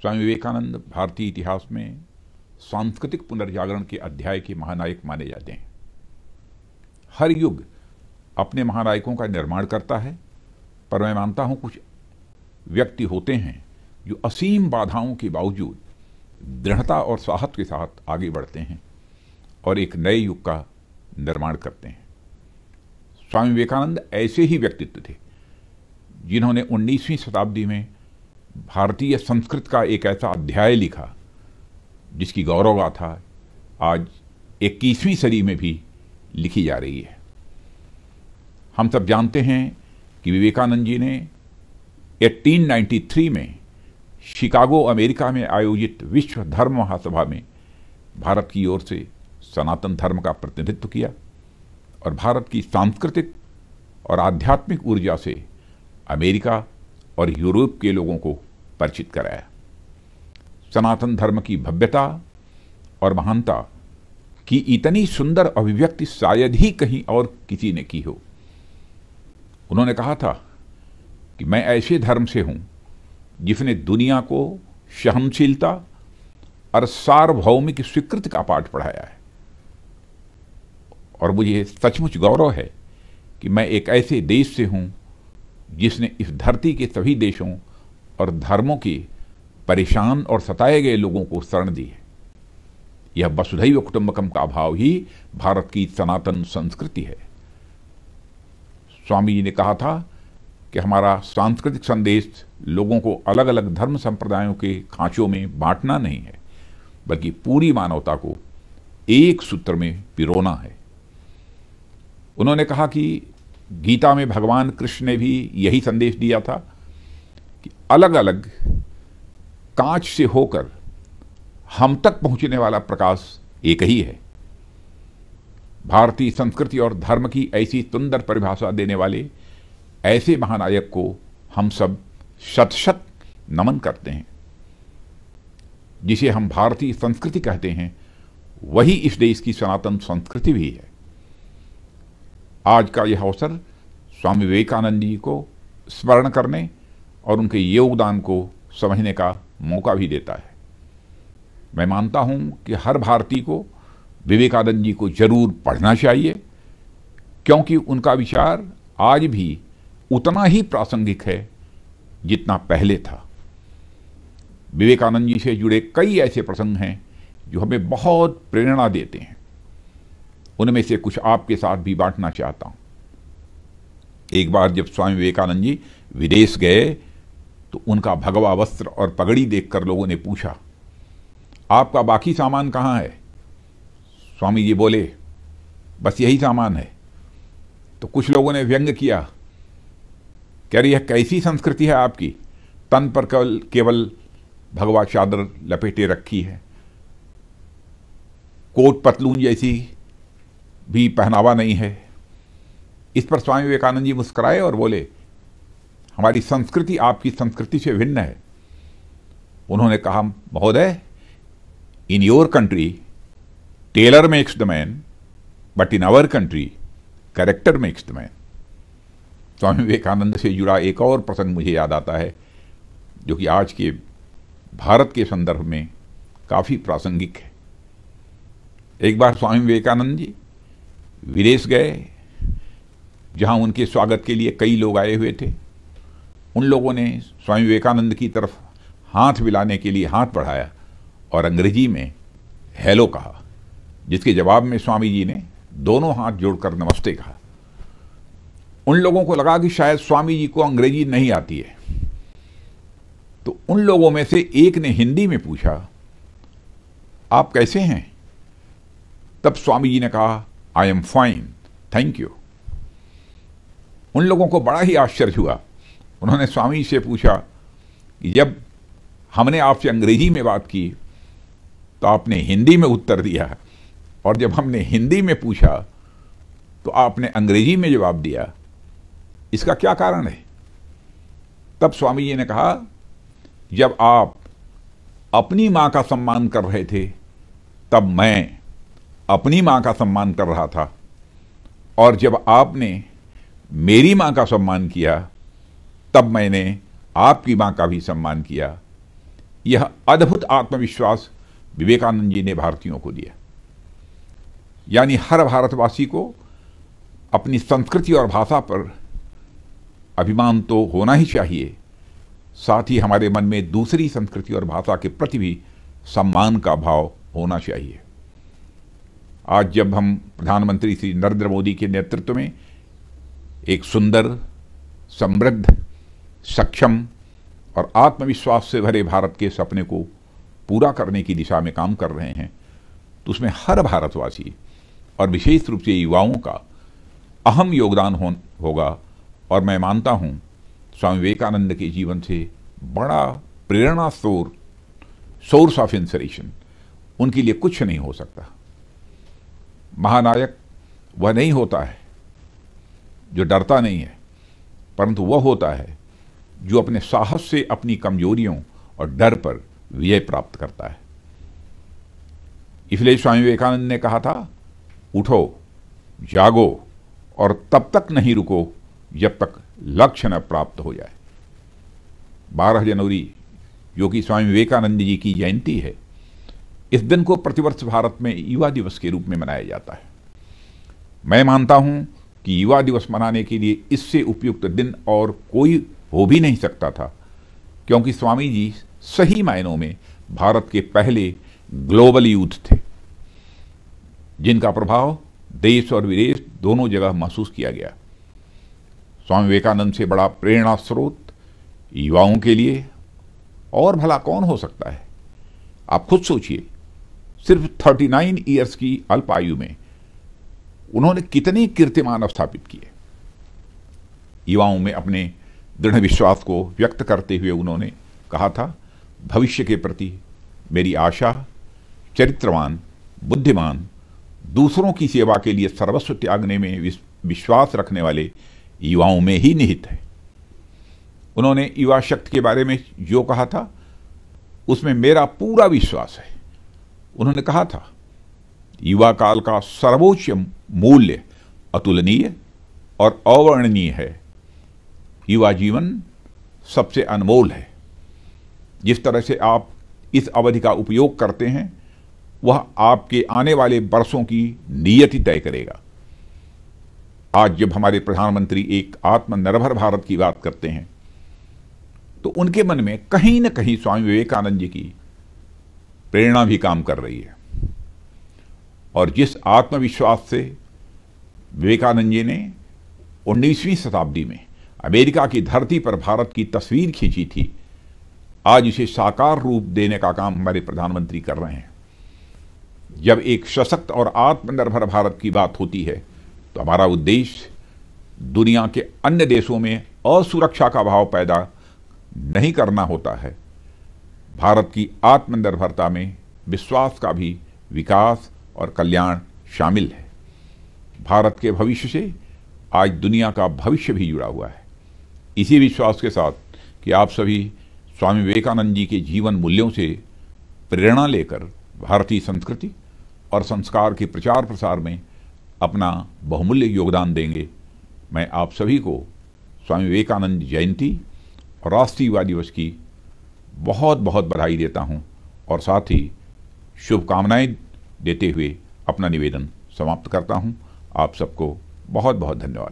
स्वामी विवेकानंद भारतीय इतिहास में सांस्कृतिक पुनर्जागरण के अध्याय के महानायक माने जाते हैं। हर युग अपने महानायकों का निर्माण करता है, पर मैं मानता हूं कुछ व्यक्ति होते हैं जो असीम बाधाओं के बावजूद दृढ़ता और साहस के साथ आगे बढ़ते हैं और एक नए युग का निर्माण करते हैं। स्वामी विवेकानंद ऐसे ही व्यक्तित्व थे जिन्होंने 19वीं शताब्दी में भारतीय संस्कृत का एक ऐसा अध्याय लिखा जिसकी गौरव गाथा आज 21वीं सदी में भी लिखी जा रही है। हम सब जानते हैं कि विवेकानंद जी ने 1893 में शिकागो अमेरिका में आयोजित विश्व धर्म महासभा में भारत की ओर से सनातन धर्म का प्रतिनिधित्व किया और भारत की सांस्कृतिक और आध्यात्मिक ऊर्जा से अमेरिका और यूरोप के लोगों को परिचित कराया। सनातन धर्म की भव्यता और महानता की इतनी सुंदर अभिव्यक्ति शायद ही कहीं और किसी ने की हो। उन्होंने कहा था कि मैं ऐसे धर्म से हूं जिसने दुनिया को सहनशीलता और सार्वभौमिक स्वीकृति का पाठ पढ़ाया है, और मुझे सचमुच गौरव है कि मैं एक ऐसे देश से हूं जिसने इस धरती के सभी देशों और धर्मों के परेशान और सताए गए लोगों को शरण दी है। यह वसुधैव कुटुंबकम का भाव ही भारत की सनातन संस्कृति है। स्वामी जी ने कहा था कि हमारा सांस्कृतिक संदेश लोगों को अलग अलग धर्म संप्रदायों के खांचों में बांटना नहीं है, बल्कि पूरी मानवता को एक सूत्र में पिरोना है। उन्होंने कहा कि गीता में भगवान कृष्ण ने भी यही संदेश दिया था कि अलग अलग कांच से होकर हम तक पहुंचने वाला प्रकाश एक ही है। भारतीय संस्कृति और धर्म की ऐसी सुंदर परिभाषा देने वाले ऐसे महानायक को हम सब शत शत नमन करते हैं। जिसे हम भारतीय संस्कृति कहते हैं वही इस देश की सनातन संस्कृति भी है। आज का यह अवसर स्वामी विवेकानंद जी को स्मरण करने और उनके योगदान को समझने का मौका भी देता है। मैं मानता हूं कि हर भारतीय को विवेकानंद जी को जरूर पढ़ना चाहिए, क्योंकि उनका विचार आज भी उतना ही प्रासंगिक है जितना पहले था। विवेकानंद जी से जुड़े कई ऐसे प्रसंग हैं जो हमें बहुत प्रेरणा देते हैं। उनमें से कुछ आपके साथ भी बांटना चाहता हूं। एक बार जब स्वामी विवेकानंद जी विदेश गए तो उनका भगवा वस्त्र और पगड़ी देखकर लोगों ने पूछा, आपका बाकी सामान कहाँ है? स्वामी जी बोले, बस यही सामान है। तो कुछ लोगों ने व्यंग किया, कह रही है कैसी संस्कृति है आपकी, तन पर केवल भगवा चादर लपेटे रखी है, कोट पतलून जैसी भी पहनावा नहीं है। इस पर स्वामी विवेकानंद जी मुस्कुराए और बोले, हमारी संस्कृति आपकी संस्कृति से भिन्न है। उन्होंने कहा, महोदय, in your country tailor makes the man, but in our country character makes the man. Swami Vivekananda से जुड़ा एक और प्रसंग मुझे याद आता है जो कि आज के भारत के संदर्भ में काफी प्रासंगिक है। एक बार स्वामी विवेकानंद जी विदेश गए जहां उनके स्वागत के लिए कई लोग आए हुए थे। उन लोगों ने स्वामी विवेकानंद की तरफ हाथ मिलाने के लिए हाथ बढ़ाया और अंग्रेजी में हेलो कहा, जिसके जवाब में स्वामी जी ने दोनों हाथ जोड़कर नमस्ते कहा। उन लोगों को लगा कि शायद स्वामी जी को अंग्रेजी नहीं आती है, तो उन लोगों में से एक ने हिंदी में पूछा, आप कैसे हैं? तब स्वामी जी ने कहा, I am fine, thank you. उन लोगों को बड़ा ही आश्चर्य हुआ। उन्होंने स्वामी जी से पूछा कि जब हमने आपसे अंग्रेजी में बात की तो आपने हिंदी में उत्तर दिया, और जब हमने हिंदी में पूछा तो आपने अंग्रेजी में जवाब दिया, इसका क्या कारण है? तब स्वामी जी ने कहा, जब आप अपनी मां का सम्मान कर रहे थे तब मैं अपनी मां का सम्मान कर रहा था, और जब आपने मेरी मां का सम्मान किया तब मैंने आपकी मां का भी सम्मान किया। यह अद्भुत आत्मविश्वास विवेकानंद जी ने भारतीयों को दिया। यानी हर भारतवासी को अपनी संस्कृति और भाषा पर अभिमान तो होना ही चाहिए, साथ ही हमारे मन में दूसरी संस्कृति और भाषा के प्रति भी सम्मान का भाव होना चाहिए। आज जब हम प्रधानमंत्री श्री नरेंद्र मोदी के नेतृत्व में एक सुंदर, समृद्ध, सक्षम और आत्मविश्वास से भरे भारत के सपने को पूरा करने की दिशा में काम कर रहे हैं, तो उसमें हर भारतवासी और विशेष रूप से युवाओं का अहम योगदान होगा। और मैं मानता हूं स्वामी विवेकानंद के जीवन से बड़ा प्रेरणा सोर्स ऑफ इंस्पिरेशन उनके लिए कुछ नहीं हो सकता। महानायक वह नहीं होता है जो डरता नहीं है, परंतु वह होता है जो अपने साहस से अपनी कमजोरियों और डर पर विजय प्राप्त करता है। इसलिए स्वामी विवेकानंद ने कहा था, उठो, जागो और तब तक नहीं रुको जब तक लक्ष्य न प्राप्त हो जाए। 12 जनवरी जो कि स्वामी विवेकानंद जी की जयंती है, इस दिन को प्रतिवर्ष भारत में युवा दिवस के रूप में मनाया जाता है। मैं मानता हूं कि युवा दिवस मनाने के लिए इससे उपयुक्त दिन और कोई हो भी नहीं सकता था, क्योंकि स्वामी जी सही मायनों में भारत के पहले ग्लोबल यूथ थे, जिनका प्रभाव देश और विदेश दोनों जगह महसूस किया गया। स्वामी विवेकानंद से बड़ा प्रेरणा स्रोत युवाओं के लिए और भला कौन हो सकता है। आप खुद सोचिए, सिर्फ 39 ईयर्स की अल्प आयु में उन्होंने कितने कीर्तिमान स्थापित किए। युवाओं में अपने दृढ़ विश्वास को व्यक्त करते हुए उन्होंने कहा था, भविष्य के प्रति मेरी आशा चरित्रवान, बुद्धिमान, दूसरों की सेवा के लिए सर्वस्व त्यागने में विश्वास रखने वाले युवाओं में ही निहित है। उन्होंने युवा शक्ति के बारे में जो कहा था उसमें मेरा पूरा विश्वास है। उन्होंने कहा था, युवा काल का सर्वोच्च मूल्य अतुलनीय और अवर्णनीय है। युवा जीवन सबसे अनमोल है। जिस तरह से आप इस अवधि का उपयोग करते हैं वह आपके आने वाले वर्षों की नियति तय करेगा। आज जब हमारे प्रधानमंत्री एक आत्मनिर्भर भारत की बात करते हैं तो उनके मन में कहीं न कहीं स्वामी विवेकानंद जी की प्रेरणा भी काम कर रही है। और जिस आत्मविश्वास से विवेकानंद जी ने 19वीं शताब्दी में अमेरिका की धरती पर भारत की तस्वीर खींची थी, आज इसे साकार रूप देने का काम हमारे प्रधानमंत्री कर रहे हैं। जब एक सशक्त और आत्मनिर्भर भारत की बात होती है तो हमारा उद्देश्य दुनिया के अन्य देशों में असुरक्षा का भाव पैदा नहीं करना होता है। भारत की आत्मनिर्भरता में विश्वास का भी विकास और कल्याण शामिल है। भारत के भविष्य से आज दुनिया का भविष्य भी जुड़ा हुआ है। इसी विश्वास के साथ कि आप सभी स्वामी विवेकानंद जी के जीवन मूल्यों से प्रेरणा लेकर भारतीय संस्कृति और संस्कार के प्रचार प्रसार में अपना बहुमूल्य योगदान देंगे, मैं आप सभी को स्वामी विवेकानंद जयंती और राष्ट्रीय युवा दिवस की बहुत बहुत बधाई देता हूं और साथ ही शुभकामनाएं देते हुए अपना निवेदन समाप्त करता हूं। आप सबको बहुत बहुत धन्यवाद।